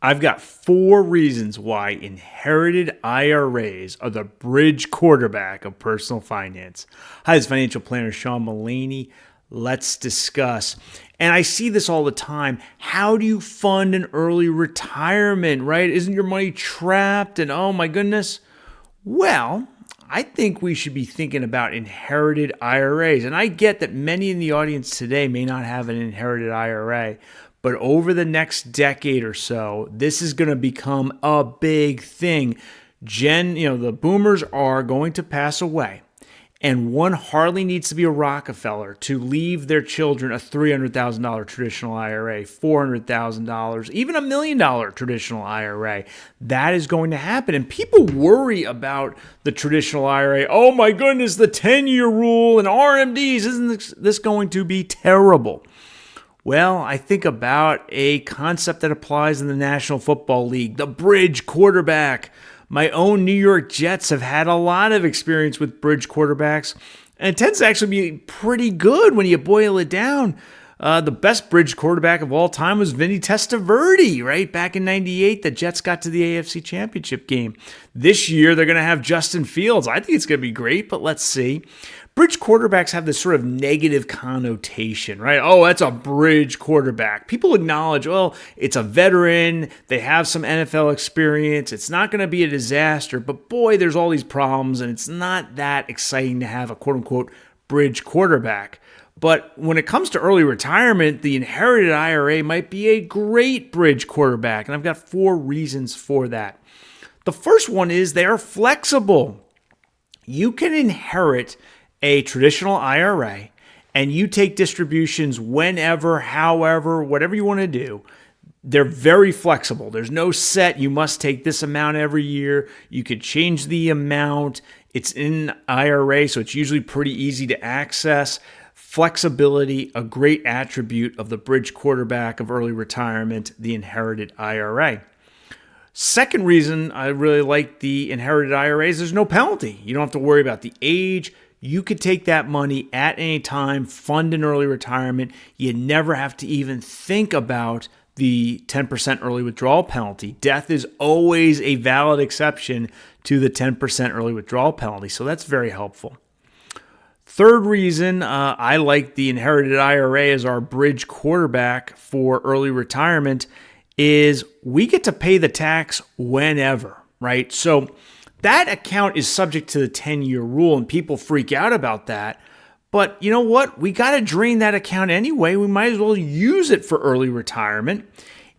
I've got 4 reasons why inherited IRAs are the bridge quarterback of personal finance. Hi, this is financial planner Sean Mullaney. Let's discuss. And I see this all the time. How do you fund an early retirement, right? Isn't your money trapped? And oh my goodness. Well, I think we should be thinking about inherited IRAs. And I get that many in the audience today may not have an inherited IRA. But over the next decade or so, this is going to become a big thing. The boomers are going to pass away. And one hardly needs to be a Rockefeller to leave their children a $300,000 traditional IRA, $400,000, even $1 million traditional IRA. That is going to happen. And people worry about the traditional IRA. Oh my goodness, the 10-year rule and RMDs, isn't this going to be terrible? Well, I think about a concept that applies in the National Football League, the bridge quarterback. My own New York Jets have had a lot of experience with bridge quarterbacks, and it tends to actually be pretty good when you boil it down. The best bridge quarterback of all time was Vinny Testaverde, right? Back in '98, the Jets got to the AFC Championship game. This year, they're going to have Justin Fields. I think it's going to be great, but let's see. Bridge quarterbacks have this sort of negative connotation, right? Oh, that's a bridge quarterback. People acknowledge, well, it's a veteran. They have some NFL experience. It's not going to be a disaster, but boy, there's all these problems, and it's not that exciting to have a quote-unquote bridge quarterback. But when it comes to early retirement, the inherited IRA might be a great bridge quarterback, and I've got 4 reasons for that. The first one is they are flexible. You can inherit a traditional IRA, and you take distributions whenever, however, whatever you want to do. They're very flexible. There's no set, you must take this amount every year. You could change the amount. It's in IRA, so it's usually pretty easy to access. Flexibility, a great attribute of the bridge quarterback of early retirement, the inherited IRA. Second reason I really like the inherited IRAs, there's no penalty. You don't have to worry about the age. You could take that money at any time, fund an early retirement. You never have to even think about the 10% early withdrawal penalty. Death is always a valid exception to the 10% early withdrawal penalty, so that's very helpful. Third reason I like the inherited IRA as our bridge quarterback for early retirement is we get to pay the tax whenever, right? So that account is subject to the 10-year rule, and people freak out about that. But you know what? We got to drain that account anyway. We might as well use it for early retirement,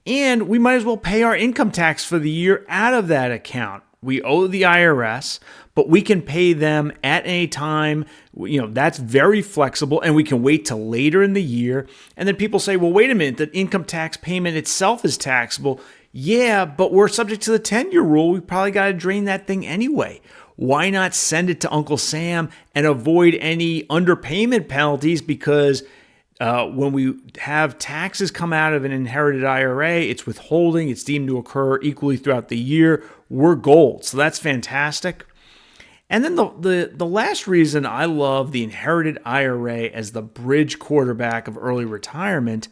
and we might as well pay our income tax for the year out of that account. We owe the IRS, but we can pay them at any time. That's very flexible, and we can wait till later in the year. And then people say, well, wait a minute, the income tax payment itself is taxable. Yeah, but we're subject to the 10-year rule. We probably got to drain that thing anyway. Why not send it to Uncle Sam and avoid any underpayment penalties? Because when we have taxes come out of an inherited IRA, it's withholding. It's deemed to occur equally throughout the year. We're gold. So that's fantastic. And then the last reason I love the inherited IRA as the bridge quarterback of early retirement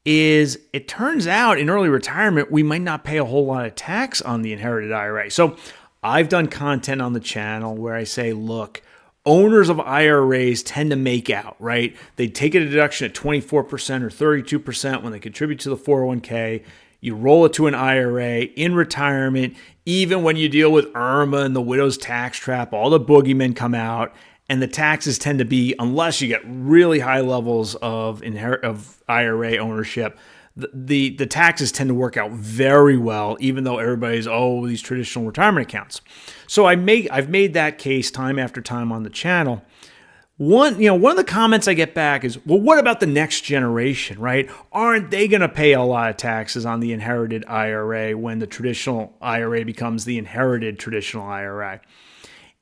is it turns out in early retirement, we might not pay a whole lot of tax on the inherited IRA. So I've done content on the channel where I say, look, owners of IRAs tend to make out, right? They take a deduction at 24% or 32% when they contribute to the 401k. You roll it to an IRA in retirement. Even when you deal with IRMA and the widow's tax trap, all the boogeymen come out. And the taxes tend to be, unless you get really high levels of IRA ownership, the taxes tend to work out very well, even though everybody's, these traditional retirement accounts. So I've made that case time after time on the channel. One of the comments I get back is, well, what about the next generation, right? Aren't they going to pay a lot of taxes on the inherited IRA when the traditional IRA becomes the inherited traditional IRA?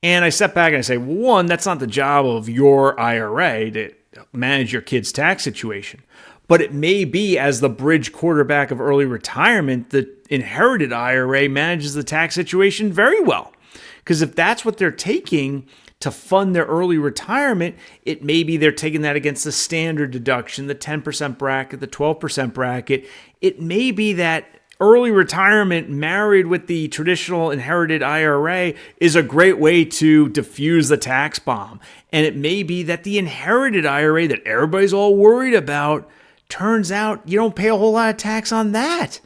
And I step back and I say, well, one, that's not the job of your IRA to manage your kid's tax situation. But it may be, as the bridge quarterback of early retirement, the inherited IRA manages the tax situation very well. Because if that's what they're taking to fund their early retirement, it may be they're taking that against the standard deduction, the 10% bracket, the 12% bracket. It may be that early retirement married with the traditional inherited IRA is a great way to diffuse the tax bomb. And it may be that the inherited IRA that everybody's all worried about, turns out you don't pay a whole lot of tax on that.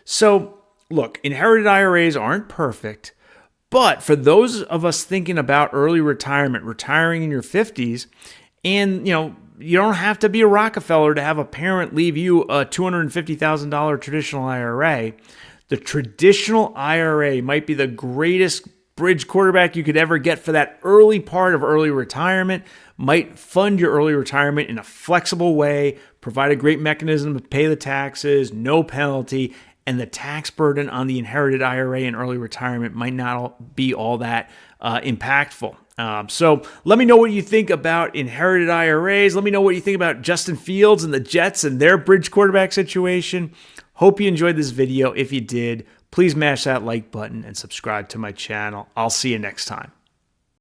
So look, inherited IRAs aren't perfect, but for those of us thinking about early retirement, retiring in your 50s, and you don't have to be a Rockefeller to have a parent leave you a $250,000 traditional IRA. The traditional IRA might be the greatest bridge quarterback you could ever get for that early part of early retirement, might fund your early retirement in a flexible way, provide a great mechanism to pay the taxes, no penalty, and the tax burden on the inherited IRA in early retirement might not be all that impactful. So let me know what you think about inherited IRAs. Let me know what you think about Justin Fields and the Jets and their bridge quarterback situation. Hope you enjoyed this video. If you did, please mash that like button and subscribe to my channel. I'll see you next time.